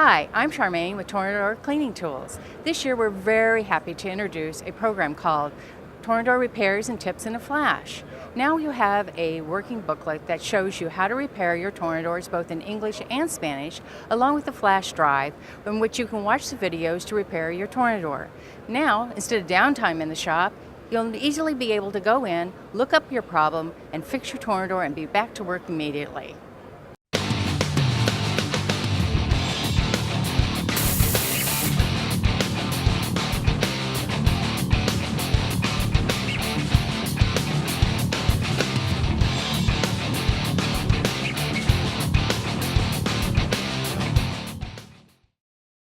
Hi, I'm Charmaine with Tornador Cleaning Tools. This year we're very happy to introduce a program called Tornador Repairs and Tips in a Flash. Now you have a working booklet that shows you how to repair your Tornadors both in English and Spanish, along with a flash drive in which you can watch the videos to repair your Tornador. Now, instead of downtime in the shop, you'll easily be able to go in, look up your problem, and fix your Tornador and be back to work immediately.